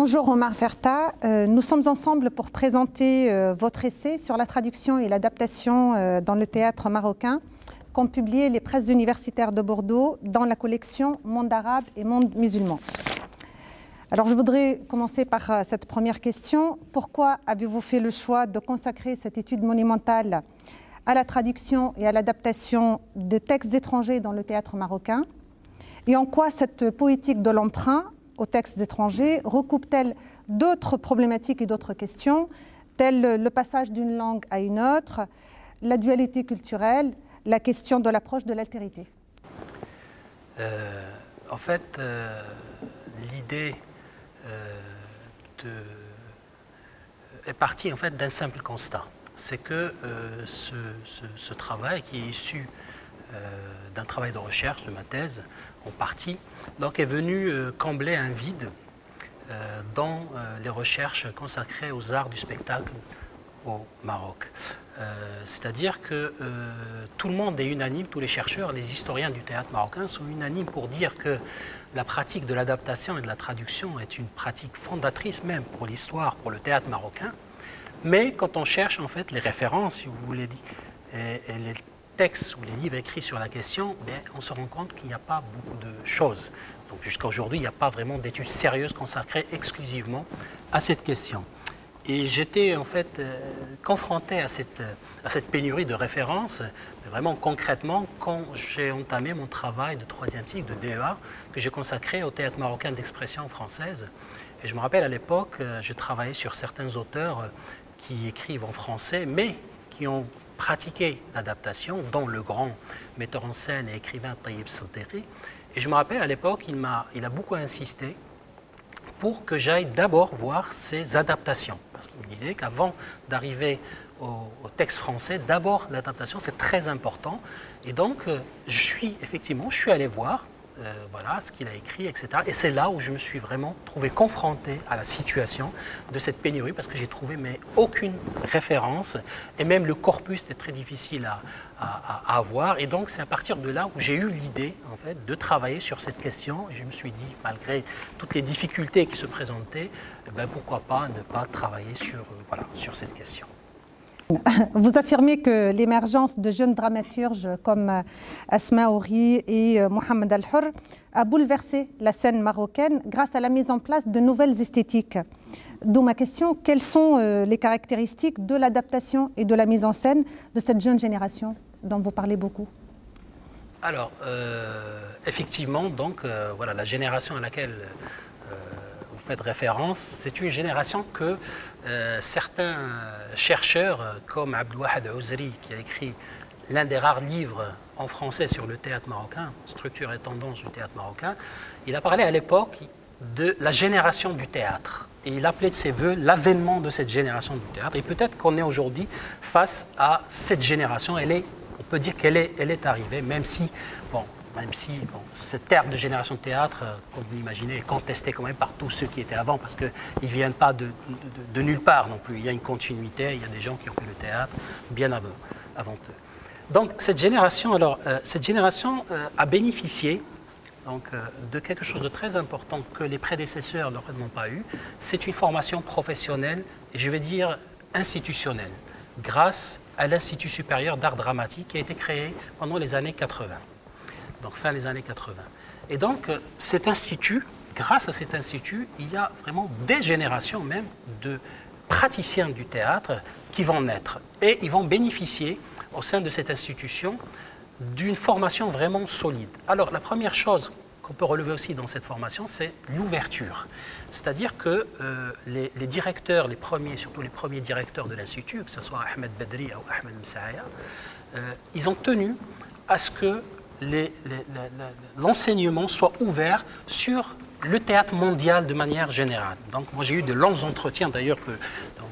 Bonjour Omar Ferta, nous sommes ensemble pour présenter votre essai sur la traduction et l'adaptation dans le théâtre marocain qu'ont publié les presses universitaires de Bordeaux dans la collection Monde arabe et Monde musulman. Alors je voudrais commencer par cette première question. Pourquoi avez-vous fait le choix de consacrer cette étude monumentale à la traduction et à l'adaptation de textes étrangers dans le théâtre marocain? Et en quoi cette poétique de l'emprunt aux textes étrangers recoupe-t-elle d'autres problématiques et d'autres questions, telles le passage d'une langue à une autre, la dualité culturelle, la question de l'approche de l'altérité? En fait, l'idée est partie en fait, d'un simple constat. C'est que ce travail qui est issu d'un travail de recherche, de ma thèse, en partie, donc est venu combler un vide dans les recherches consacrées aux arts du spectacle au Maroc. C'est-à-dire que tout le monde est unanime, tous les chercheurs, les historiens du théâtre marocain sont unanimes pour dire que la pratique de l'adaptation et de la traduction est une pratique fondatrice même pour l'histoire, pour le théâtre marocain. Mais quand on cherche en fait les références, si vous voulez dire, et les textes ou les livres écrits sur la question, on se rend compte qu'il n'y a pas beaucoup de choses. Donc jusqu'à aujourd'hui, il n'y a pas vraiment d'études sérieuses consacrées exclusivement à cette question. Et j'étais en fait confronté à cette pénurie de références, vraiment concrètement, quand j'ai entamé mon travail de troisième cycle de DEA que j'ai consacré au théâtre marocain d'expression française. Et je me rappelle à l'époque, je travaillais sur certains auteurs qui écrivent en français, mais qui ont pratiqué l'adaptation, dont le grand metteur en scène et écrivain Taïeb Santeri. Et je me rappelle à l'époque, il a beaucoup insisté pour que j'aille d'abord voir ces adaptations. Parce qu'il me disait qu'avant d'arriver au texte français, d'abord l'adaptation c'est très important. Et donc je suis allé voir voilà, ce qu'il a écrit, etc. Et c'est là où je me suis vraiment trouvé confronté à la situation de cette pénurie parce que j'ai trouvé aucune référence et même le corpus était très difficile à avoir. Et donc c'est à partir de là où j'ai eu l'idée en fait, de travailler sur cette question. Et je me suis dit, malgré toutes les difficultés qui se présentaient, pourquoi pas ne pas travailler sur cette question. Vous affirmez que l'émergence de jeunes dramaturges comme Asma Houri et Mohamed Al-Hur a bouleversé la scène marocaine grâce à la mise en place de nouvelles esthétiques. D'où ma question, quelles sont les caractéristiques de l'adaptation et de la mise en scène de cette jeune génération dont vous parlez beaucoup? Alors, effectivement, donc, voilà, la génération à laquelle vous faites référence, c'est une génération que certains chercheurs comme Abdelwahad Ouzri, qui a écrit l'un des rares livres en français sur le théâtre marocain, Structure et tendance du théâtre marocain, il a parlé à l'époque de la génération du théâtre. Et il appelait de ses voeux l'avènement de cette génération du théâtre. Et peut-être qu'on est aujourd'hui face à cette génération. On peut dire qu'elle est arrivée, même si cette terme de génération de théâtre, comme vous l'imaginez, est contestée quand même par tous ceux qui étaient avant, parce qu'ils ne viennent pas de nulle part non plus. Il y a une continuité, il y a des gens qui ont fait le théâtre bien avant eux. Donc cette génération, a bénéficié de quelque chose de très important que les prédécesseurs n'ont pas eu. C'est une formation professionnelle, et je vais dire institutionnelle, grâce à l'Institut supérieur d'art dramatique qui a été créé pendant les années 80. Donc fin des années 80. Et donc cet institut, grâce à cet institut, il y a vraiment des générations même de praticiens du théâtre qui vont naître. Et ils vont bénéficier au sein de cette institution d'une formation vraiment solide. Alors la première chose qu'on peut relever aussi dans cette formation, c'est l'ouverture. C'est-à-dire que les directeurs, surtout les premiers directeurs de l'Institut, que ce soit Ahmed Bedri ou Ahmed Msaaya, ils ont tenu à ce que l'enseignement soit ouvert sur le théâtre mondial de manière générale. Donc moi j'ai eu de longs entretiens d'ailleurs que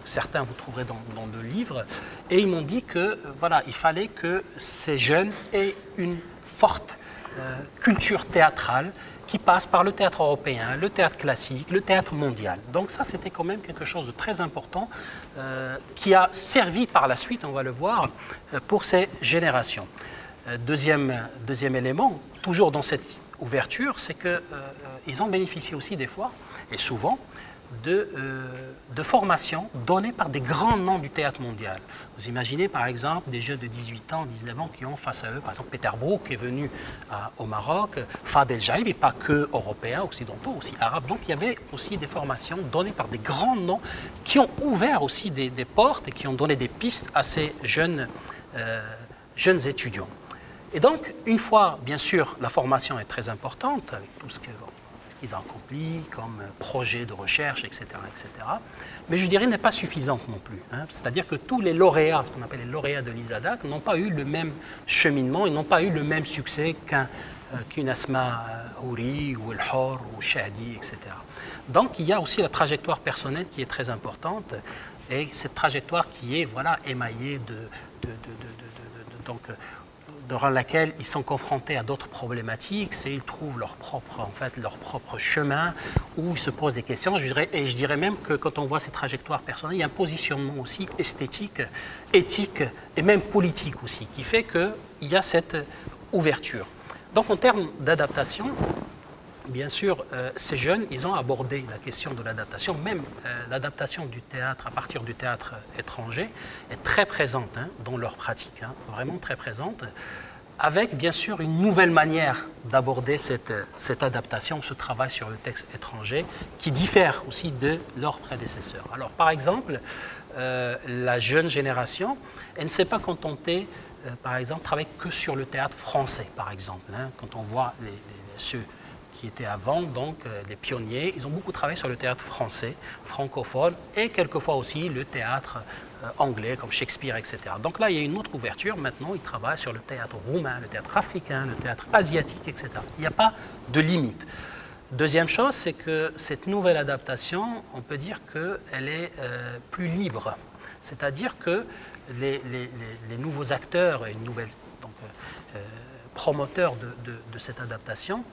certains vous trouverez dans le livre, et ils m'ont dit que voilà, il fallait que ces jeunes aient une forte culture théâtrale qui passe par le théâtre européen, le théâtre classique, le théâtre mondial. Donc ça c'était quand même quelque chose de très important qui a servi par la suite, on va le voir, pour ces générations. Deuxième élément, toujours dans cette ouverture, c'est qu'ils ont bénéficié aussi des fois, et souvent, de formation donnée par des grands noms du théâtre mondial. Vous imaginez par exemple des jeunes de 18 ans, 19 ans qui ont face à eux, par exemple Peter Brook qui est venu au Maroc, Fad El Jaïb, et pas que européens, occidentaux, aussi arabes. Donc il y avait aussi des formations données par des grands noms qui ont ouvert aussi des portes et qui ont donné des pistes à ces jeunes étudiants. Et donc, une fois, bien sûr, la formation est très importante, avec tout ce qu'ils ont accompli comme projet de recherche, etc., etc., mais je dirais n'est pas suffisante non plus. Hein. C'est-à-dire que tous les lauréats, ce qu'on appelle les lauréats de l'ISADAC, n'ont pas eu le même cheminement, ils n'ont pas eu le même succès qu'une Asma Houri ou El Hor ou Shahdi, etc. Donc, il y a aussi la trajectoire personnelle qui est très importante, et cette trajectoire qui est voilà, émaillée durant laquelle ils sont confrontés à d'autres problématiques, c'est ils trouvent leur propre chemin, où ils se posent des questions. Je dirais même que quand on voit ces trajectoires personnelles, il y a un positionnement aussi esthétique, éthique et même politique aussi, qui fait qu'il y a cette ouverture. Donc en termes d'adaptation, bien sûr, ces jeunes, ils ont abordé la question de l'adaptation. Même l'adaptation du théâtre à partir du théâtre étranger est très présente hein, dans leur pratique, hein, vraiment très présente, avec bien sûr une nouvelle manière d'aborder cette adaptation, ce travail sur le texte étranger, qui diffère aussi de leurs prédécesseurs. Alors par exemple, la jeune génération, elle ne s'est pas contentée, par exemple, de travailler que sur le théâtre français, par exemple. Hein, quand on voit ceux qui étaient avant, donc les pionniers, ils ont beaucoup travaillé sur le théâtre français, francophone, et quelquefois aussi le théâtre anglais, comme Shakespeare, etc. Donc là, il y a une autre ouverture. Maintenant, ils travaillent sur le théâtre roumain, le théâtre africain, le théâtre asiatique, etc. Il n'y a pas de limite. Deuxième chose, c'est que cette nouvelle adaptation, on peut dire qu'elle est plus libre. C'est-à-dire que les nouveaux acteurs et promoteurs de cette adaptation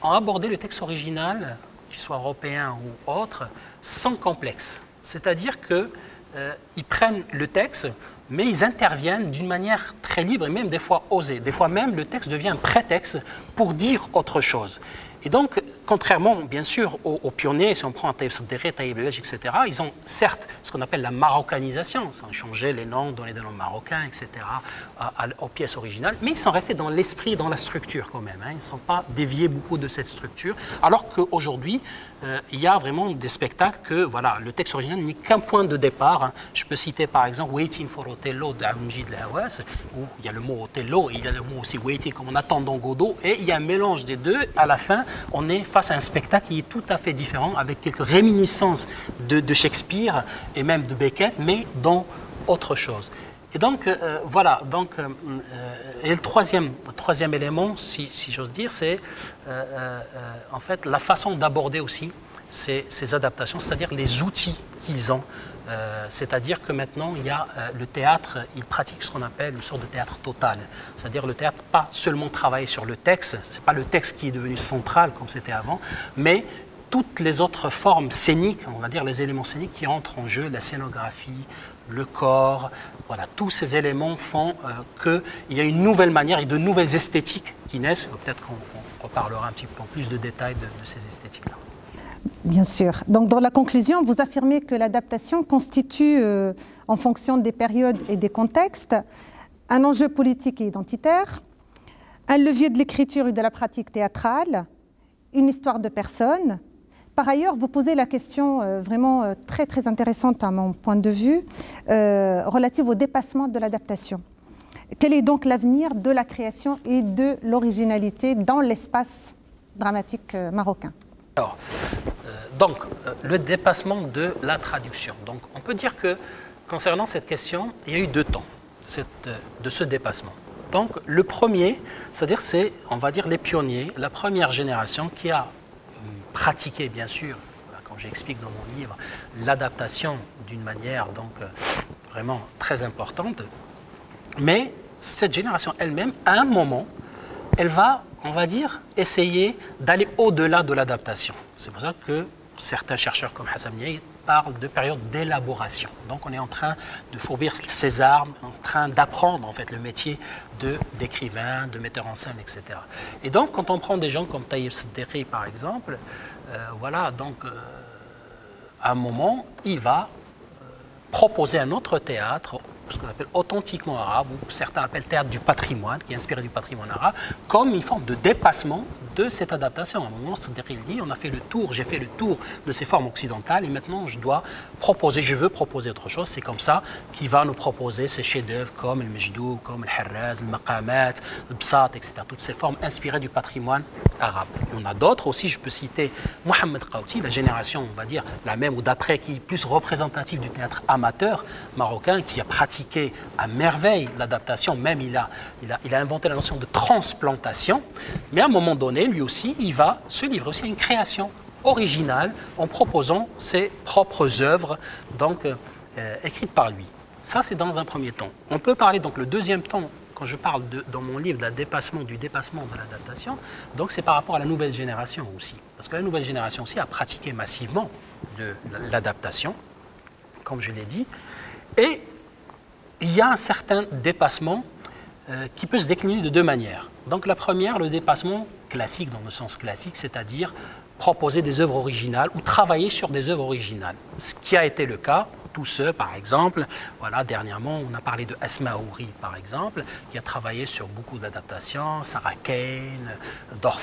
ont abordé le texte original, qu'il soit européen ou autre, sans complexe. C'est-à-dire qu'ils prennent le texte, mais ils interviennent d'une manière très libre et même des fois osée. Des fois même, le texte devient un prétexte pour dire autre chose. Et donc, contrairement, bien sûr, aux pionniers, si on prend Taïb Seddiqi, Taïb El Hadj, etc., ils ont certes ce qu'on appelle la marocanisation, ils ont changé les noms, donné des noms marocains, etc., aux pièces originales, mais ils sont restés dans l'esprit, dans la structure quand même. Hein, ils ne sont pas déviés beaucoup de cette structure, alors qu'aujourd'hui, il y a vraiment des spectacles que voilà, le texte original n'est qu'un point de départ. Hein. Je peux citer par exemple Waiting for Othello d'Abdelmajid El Hawass, où il y a le mot Othello, et il y a le mot aussi Waiting, comme on attend dans Godot, et il y a un mélange des deux. À la fin, on est face à un spectacle qui est tout à fait différent, avec quelques réminiscences de Shakespeare et même de Beckett, mais dans autre chose. Et donc, voilà. Donc, et le troisième élément, si j'ose dire, c'est en fait la façon d'aborder aussi ces adaptations, c'est-à-dire les outils qu'ils ont. C'est-à-dire que maintenant, il y a le théâtre, il pratique ce qu'on appelle une sorte de théâtre total. C'est-à-dire le théâtre, pas seulement travailler sur le texte, ce n'est pas le texte qui est devenu central comme c'était avant, mais toutes les autres formes scéniques, on va dire les éléments scéniques qui entrent en jeu, la scénographie, le corps, voilà, tous ces éléments font qu'il y a une nouvelle manière et de nouvelles esthétiques qui naissent. Peut-être qu'on reparlera un petit peu en plus de détails de ces esthétiques-là. Bien sûr. Donc, dans la conclusion, vous affirmez que l'adaptation constitue, en fonction des périodes et des contextes, un enjeu politique et identitaire, un levier de l'écriture et de la pratique théâtrale, une histoire de personne. Par ailleurs, vous posez la question vraiment très, très intéressante à mon point de vue, relative au dépassement de l'adaptation. Quel est donc l'avenir de la création et de l'originalité dans l'espace dramatique marocain ? Alors, le dépassement de la traduction. Donc, on peut dire que, concernant cette question, il y a eu deux temps de ce dépassement. Donc, le premier, c'est-à-dire, c'est, on va dire, les pionniers, la première génération qui a pratiqué, bien sûr, comme j'explique dans mon livre, l'adaptation d'une manière, donc, vraiment très importante. Mais cette génération elle-même, à un moment, elle va, on va dire, essayer d'aller au-delà de l'adaptation. C'est pour ça que certains chercheurs comme Hassan Niaï parlent de période d'élaboration. Donc on est en train de fourbir ses armes, en train d'apprendre en fait le métier d'écrivain, de metteur en scène, etc. Et donc quand on prend des gens comme Taïb Seddiqi par exemple, voilà, donc à un moment, il va proposer un autre théâtre, ce qu'on appelle authentiquement arabe, ou certains appellent théâtre du patrimoine, qui est inspiré du patrimoine arabe, comme une forme de dépassement de cette adaptation. À un moment, c'est-à-dire qu'il dit, on a fait le tour, j'ai fait le tour de ces formes occidentales, et maintenant je veux proposer autre chose. C'est comme ça qu'il va nous proposer ces chefs-d'œuvre comme le Mejdou, comme le Harraz, le Maqamat, le Bsat, etc. Toutes ces formes inspirées du patrimoine arabe. Il y en a d'autres aussi, je peux citer Mohamed Qaouti, la génération, on va dire, la même ou d'après, qui est plus représentative du théâtre amateur marocain, qui a pratiqué à merveille l'adaptation, même il a inventé la notion de transplantation, mais à un moment donné, lui aussi, il va se livrer aussi à une création originale en proposant ses propres œuvres, donc écrites par lui. Ça, c'est dans un premier temps. On peut parler, donc, le deuxième temps, quand je parle dans mon livre du dépassement de l'adaptation, donc c'est par rapport à la nouvelle génération aussi. Parce que la nouvelle génération aussi a pratiqué massivement l'adaptation, comme je l'ai dit, et il y a un certain dépassement qui peut se décliner de deux manières. Donc la première, le dépassement classique, dans le sens classique, c'est-à-dire proposer des œuvres originales ou travailler sur des œuvres originales. Ce qui a été le cas, tous ceux, par exemple, voilà, dernièrement, on a parlé de Asma Houri, par exemple, qui a travaillé sur beaucoup d'adaptations, Sarah Kane,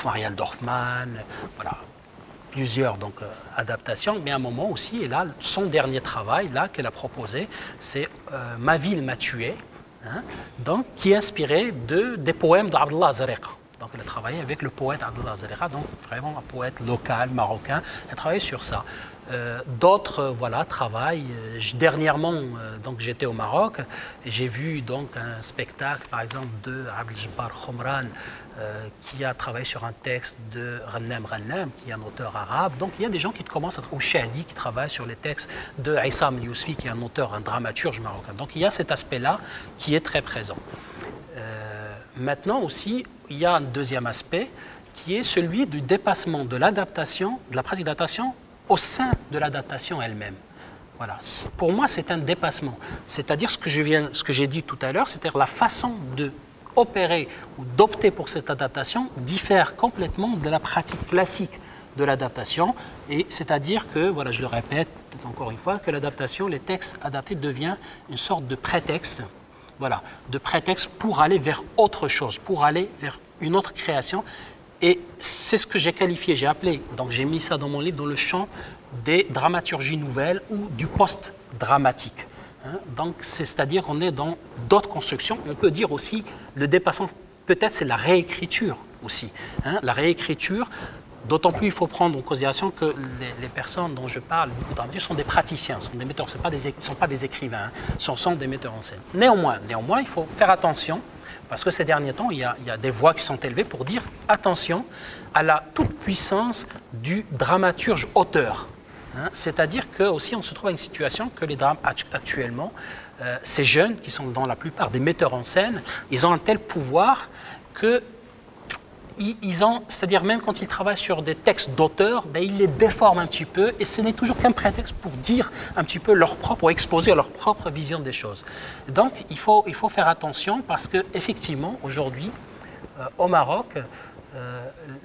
Marielle Dorfman, voilà, plusieurs donc, adaptations, mais à un moment aussi, et là, son dernier travail, là, qu'elle a proposé, c'est Ma ville m'a tué, hein, donc, qui est inspiré des poèmes d'Abdullah Zareqa. Donc, elle a travaillé avec le poète Abdullah Zareqa, donc vraiment un poète local, marocain. Elle a travaillé sur ça. D'autres voilà, travaillent. Dernièrement, donc, j'étais au Maroc et j'ai vu donc, un spectacle, par exemple, de Abdel-Jabbar Khomran, qui a travaillé sur un texte de Ghannam Ghannam, qui est un auteur arabe. Donc, il y a des gens qui commencent à... ou Shadi, qui travaille sur les textes de Issam Yousfi, qui est un auteur, un dramaturge marocain. Donc, il y a cet aspect-là qui est très présent. Maintenant aussi, il y a un deuxième aspect qui est celui du dépassement de l'adaptation, de la pratique d'adaptation au sein de l'adaptation elle-même. Voilà. Pour moi, c'est un dépassement. C'est-à-dire ce que j'ai dit tout à l'heure, c'est-à-dire la façon d'opérer ou d'opter pour cette adaptation diffère complètement de la pratique classique de l'adaptation. Et c'est-à-dire que, voilà, je le répète encore une fois, que l'adaptation, les textes adaptés devient une sorte de prétexte. Voilà, de prétexte pour aller vers autre chose, pour aller vers une autre création. Et c'est ce que j'ai qualifié, j'ai appelé, donc j'ai mis ça dans mon livre, dans le champ des dramaturgies nouvelles ou du post-dramatique. Hein, donc, c'est-à-dire on est dans d'autres constructions. On peut dire aussi, le dépassement, peut-être c'est la réécriture aussi. Hein, la réécriture, d'autant plus il faut prendre en considération que les personnes dont je parle, sont des praticiens, sont des metteurs, ne sont pas des écrivains, hein, sont des metteurs en scène. Néanmoins, il faut faire attention, parce que ces derniers temps, il y a des voix qui sont élevées pour dire attention à la toute-puissance du dramaturge-auteur. Hein, c'est-à-dire qu'aussi on se trouve à une situation que les drames actuellement, ces jeunes, qui sont dans la plupart des metteurs en scène, ils ont un tel pouvoir que c'est-à-dire même quand ils travaillent sur des textes d'auteurs, ben, ils les déforment un petit peu et ce n'est toujours qu'un prétexte pour dire un petit peu ou exposer leur propre vision des choses. Donc il faut faire attention parce qu'effectivement, aujourd'hui, au Maroc,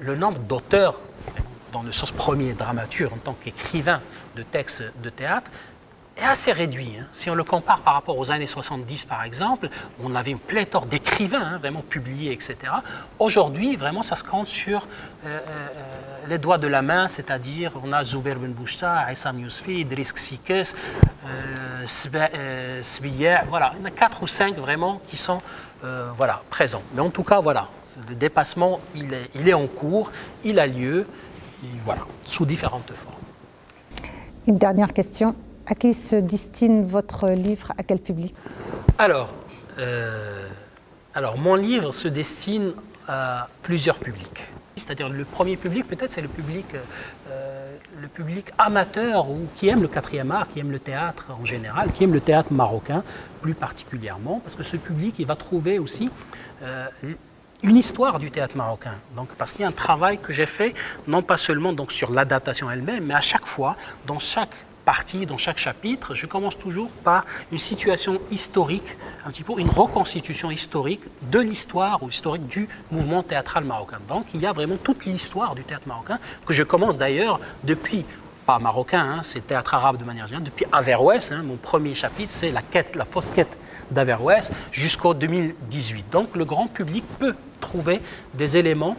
le nombre d'auteurs, dans le sens premier, dramaturge en tant qu'écrivain de textes de théâtre, est assez réduit. Hein. Si on le compare par rapport aux années 70, par exemple, on avait une pléthore d'écrivains, hein, vraiment publiés, etc. Aujourd'hui, vraiment, ça se compte sur les doigts de la main, c'est-à-dire, on a Zubair Ben Bouchta, Issam Yousfi, Idriss Xiques, Sbiya, voilà. Il y en a 4 ou 5 vraiment qui sont voilà, présents. Mais en tout cas, voilà, le dépassement, il est en cours, il a lieu, et voilà, sous différentes formes. Une dernière question. À qui se destine votre livre? À quel public? Alors, mon livre se destine à plusieurs publics. C'est-à-dire le premier public, peut-être, c'est le public amateur ou qui aime le 4e art, qui aime le théâtre en général, qui aime le théâtre marocain plus particulièrement, parce que ce public, il va trouver aussi une histoire du théâtre marocain. Donc, parce qu'il y a un travail que j'ai fait, non pas seulement donc, sur l'adaptation elle-même, mais à chaque fois, dans chaque partie, dans chaque chapitre, je commence toujours par une situation historique, un petit peu une reconstitution historique de l'histoire ou historique du mouvement théâtral marocain. Donc il y a vraiment toute l'histoire du théâtre marocain que je commence d'ailleurs depuis pas marocain, hein, c'est théâtre arabe de manière générale, depuis Averroès, hein, mon premier chapitre, c'est la fausse quête d'Averroès jusqu'au 2018. Donc le grand public peut trouver des éléments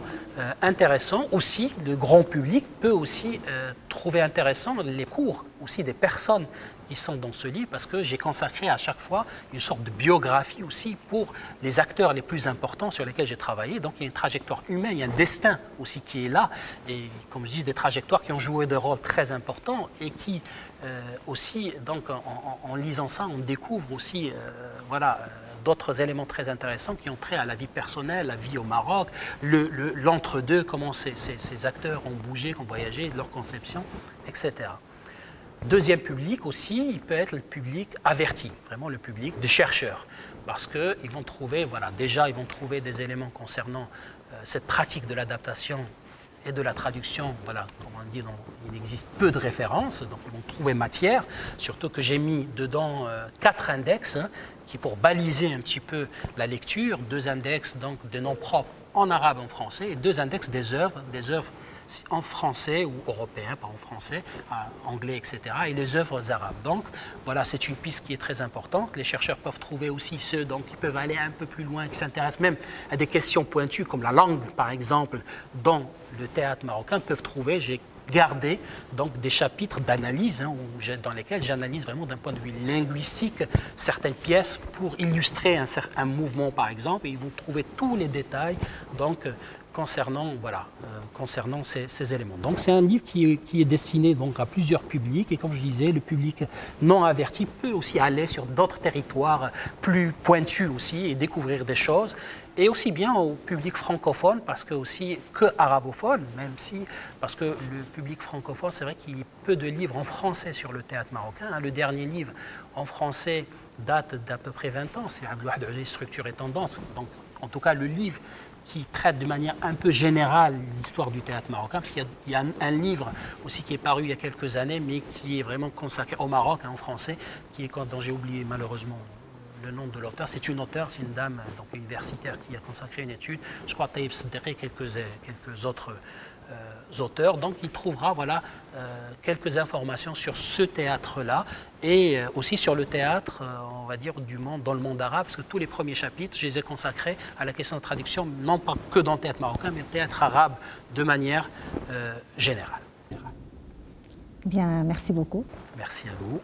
intéressants. Aussi, le grand public peut aussi trouver intéressant les cours aussi des personnes qui sont dans ce livre, parce que j'ai consacré à chaque fois une sorte de biographie aussi pour les acteurs les plus importants sur lesquels j'ai travaillé. Donc il y a une trajectoire humaine, il y a un destin aussi qui est là, et comme je dis, des trajectoires qui ont joué des rôles très importants et qui aussi, donc en lisant ça, on découvre aussi voilà, d'autres éléments très intéressants qui ont trait à la vie personnelle, la vie au Maroc, l'entre-deux, comment ces acteurs ont bougé, ont voyagé, leur conception, etc. Deuxième public aussi, il peut être le public averti, vraiment le public des chercheurs, parce qu'ils vont trouver, voilà, déjà ils vont trouver des éléments concernant cette pratique de l'adaptation et de la traduction, voilà, comme on dit, il existe peu de références, donc ils vont trouver matière, surtout que j'ai mis dedans 4 index, hein, qui pour baliser un petit peu la lecture, 2 index donc de noms propres en arabe et en français, et 2 index des œuvres en français ou européen, pas en français, anglais, etc., et les œuvres arabes. Donc voilà, c'est une piste qui est très importante. Les chercheurs peuvent trouver aussi ceux donc, qui peuvent aller un peu plus loin, qui s'intéressent même à des questions pointues comme la langue, par exemple, dans le théâtre marocain, peuvent trouver, j'ai gardé donc, des chapitres d'analyse hein, dans lesquels j'analyse vraiment d'un point de vue linguistique certaines pièces pour illustrer un mouvement, par exemple, et ils vont trouver tous les détails donc, concernant, voilà, concernant ces éléments. Donc c'est un livre qui est destiné donc, à plusieurs publics, et comme je disais, le public non averti peut aussi aller sur d'autres territoires plus pointus aussi et découvrir des choses, et aussi bien au public francophone, parce que aussi que arabophone, même si, parce que le public francophone, c'est vrai qu'il y a peu de livres en français sur le théâtre marocain. Le dernier livre en français date d'à peu près 20 ans, c'est Abdelwahad Aouzé, Structure et Tendance. Donc en tout cas, le livre qui traite de manière un peu générale l'histoire du théâtre marocain, parce qu'il y a un livre aussi qui est paru il y a quelques années, mais qui est vraiment consacré au Maroc, hein, en français, dont j'ai oublié malheureusement le nom de l'auteur. C'est une auteure, c'est une dame donc universitaire qui a consacré une étude, je crois Taïb Seddeqi et quelques autres auteurs. Donc il trouvera voilà, quelques informations sur ce théâtre-là et aussi sur le théâtre, on va dire, du monde, dans le monde arabe, parce que tous les premiers chapitres, je les ai consacrés à la question de traduction, non pas que dans le théâtre marocain, mais le théâtre arabe de manière générale. Bien, merci beaucoup. Merci à vous.